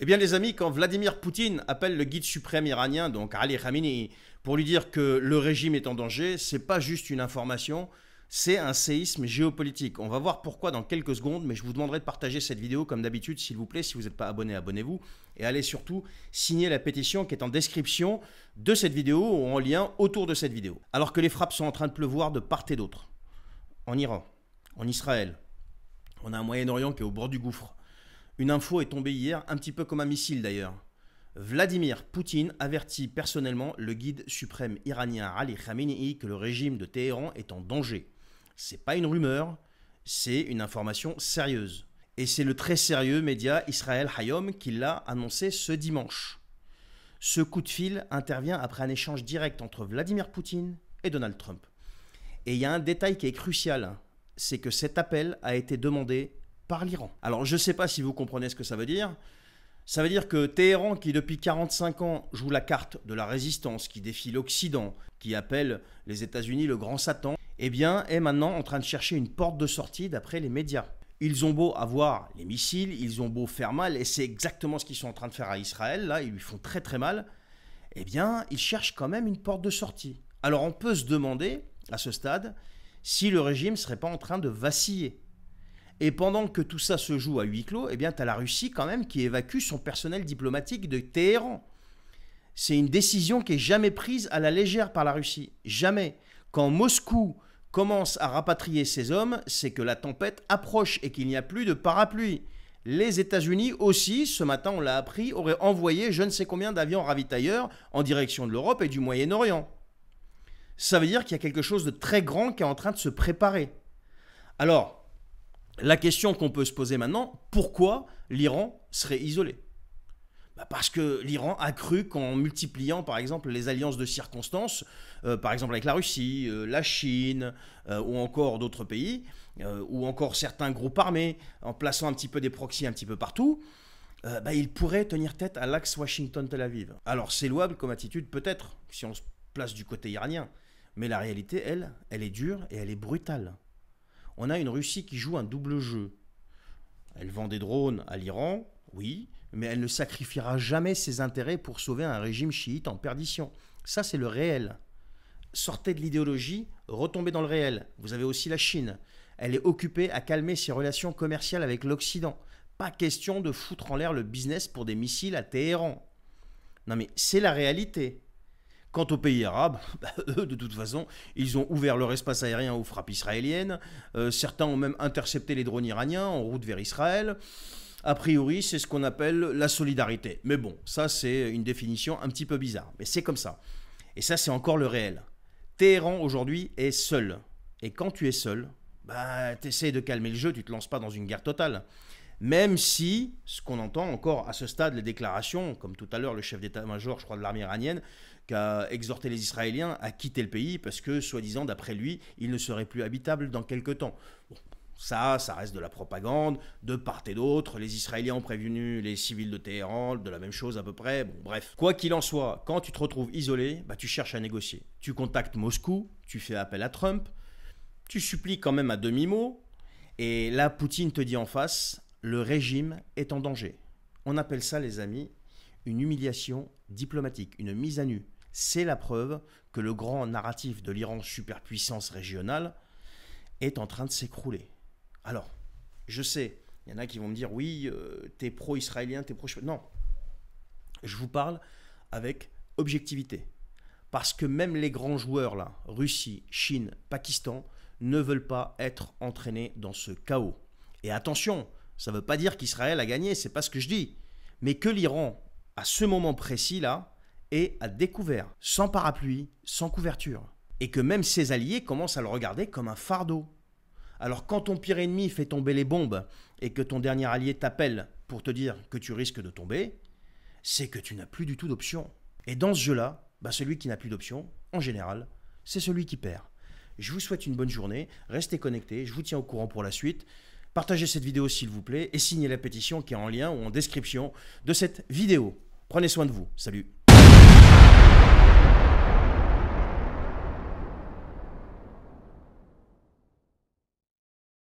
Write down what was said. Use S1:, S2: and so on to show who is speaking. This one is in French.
S1: Eh bien les amis, quand Vladimir Poutine appelle le guide suprême iranien, donc Ali Khamenei, pour lui dire que le régime est en danger, c'est pas juste une information, c'est un séisme géopolitique. On va voir pourquoi dans quelques secondes, mais je vous demanderai de partager cette vidéo comme d'habitude, s'il vous plaît. Si vous n'êtes pas abonné, abonnez-vous. Et allez surtout signer la pétition qui est en description de cette vidéo ou en lien autour de cette vidéo. Alors que les frappes sont en train de pleuvoir de part et d'autre, en Iran, en Israël, on a un Moyen-Orient qui est au bord du gouffre. Une info est tombée hier, un petit peu comme un missile d'ailleurs. Vladimir Poutine avertit personnellement le guide suprême iranien Ali Khamenei que le régime de Téhéran est en danger. C'est pas une rumeur, c'est une information sérieuse. Et c'est le très sérieux média Israel Hayom qui l'a annoncé ce dimanche. Ce coup de fil intervient après un échange direct entre Vladimir Poutine et Donald Trump. Et il y a un détail qui est crucial, c'est que cet appel a été demandé par l'Iran. Alors je ne sais pas si vous comprenez ce que ça veut dire. Ça veut dire que Téhéran, qui depuis 45 ans joue la carte de la résistance, qui défie l'Occident, qui appelle les États-Unis le grand Satan, eh bien est maintenant en train de chercher une porte de sortie d'après les médias. Ils ont beau avoir les missiles, ils ont beau faire mal, et c'est exactement ce qu'ils sont en train de faire à Israël, là, ils lui font très très mal, eh bien ils cherchent quand même une porte de sortie. Alors on peut se demander, à ce stade, si le régime ne serait pas en train de vaciller. Et pendant que tout ça se joue à huis clos, eh bien, tu as la Russie quand même qui évacue son personnel diplomatique de Téhéran. C'est une décision qui est jamais prise à la légère par la Russie. Jamais. Quand Moscou commence à rapatrier ses hommes, c'est que la tempête approche et qu'il n'y a plus de parapluie. Les États-Unis aussi, ce matin on l'a appris, auraient envoyé je ne sais combien d'avions ravitailleurs en direction de l'Europe et du Moyen-Orient. Ça veut dire qu'il y a quelque chose de très grand qui est en train de se préparer. Alors, la question qu'on peut se poser maintenant, pourquoi l'Iran serait isolé ? Parce que l'Iran a cru qu'en multipliant par exemple les alliances de circonstances, par exemple avec la Russie, la Chine ou encore d'autres pays, ou encore certains groupes armés, en plaçant un petit peu des proxys un petit peu partout, il pourrait tenir tête à l'axe Washington-Tel Aviv. Alors c'est louable comme attitude peut-être, si on se place du côté iranien, mais la réalité, elle est dure et elle est brutale. On a une Russie qui joue un double jeu. Elle vend des drones à l'Iran, oui, mais elle ne sacrifiera jamais ses intérêts pour sauver un régime chiite en perdition. Ça, c'est le réel. Sortez de l'idéologie, retombez dans le réel. Vous avez aussi la Chine. Elle est occupée à calmer ses relations commerciales avec l'Occident. Pas question de foutre en l'air le business pour des missiles à Téhéran. Non mais c'est la réalité. Quant aux pays arabes, eux, de toute façon, ils ont ouvert leur espace aérien aux frappes israéliennes. Certains ont même intercepté les drones iraniens en route vers Israël. A priori, c'est ce qu'on appelle la solidarité. Mais bon, ça, c'est une définition un petit peu bizarre. Mais c'est comme ça. Et ça, c'est encore le réel. Téhéran, aujourd'hui, est seul. Et quand tu es seul, tu essaies de calmer le jeu, tu ne te lances pas dans une guerre totale. Même si, ce qu'on entend encore à ce stade, les déclarations, comme tout à l'heure le chef d'état-major, je crois, de l'armée iranienne, qui a exhorté les Israéliens à quitter le pays parce que, soi-disant, d'après lui, il ne serait plus habitable dans quelques temps. Bon, ça reste de la propagande, de part et d'autre. Les Israéliens ont prévenu les civils de Téhéran de la même chose à peu près. Bon, bref. Quoi qu'il en soit, quand tu te retrouves isolé, tu cherches à négocier. Tu contactes Moscou, tu fais appel à Trump, tu supplies quand même à demi-mot, et là, Poutine te dit en face, le régime est en danger. On appelle ça, les amis, une humiliation diplomatique, une mise à nu. C'est la preuve que le grand narratif de l'Iran superpuissance régionale est en train de s'écrouler. Alors, je sais, il y en a qui vont me dire, oui, t'es pro-israélien, t'es pro... Non, je vous parle avec objectivité. Parce que même les grands joueurs, là, Russie, Chine, Pakistan, ne veulent pas être entraînés dans ce chaos. Et attention, ça ne veut pas dire qu'Israël a gagné, c'est pas ce que je dis. Mais que l'Iran, à ce moment précis-là, est à découvert, sans parapluie, sans couverture. Et que même ses alliés commencent à le regarder comme un fardeau. Alors quand ton pire ennemi fait tomber les bombes et que ton dernier allié t'appelle pour te dire que tu risques de tomber, c'est que tu n'as plus du tout d'option. Et dans ce jeu-là, celui qui n'a plus d'option, en général, c'est celui qui perd. Je vous souhaite une bonne journée, restez connectés, je vous tiens au courant pour la suite. Partagez cette vidéo s'il vous plaît et signez la pétition qui est en lien ou en description de cette vidéo. Prenez soin de vous. Salut.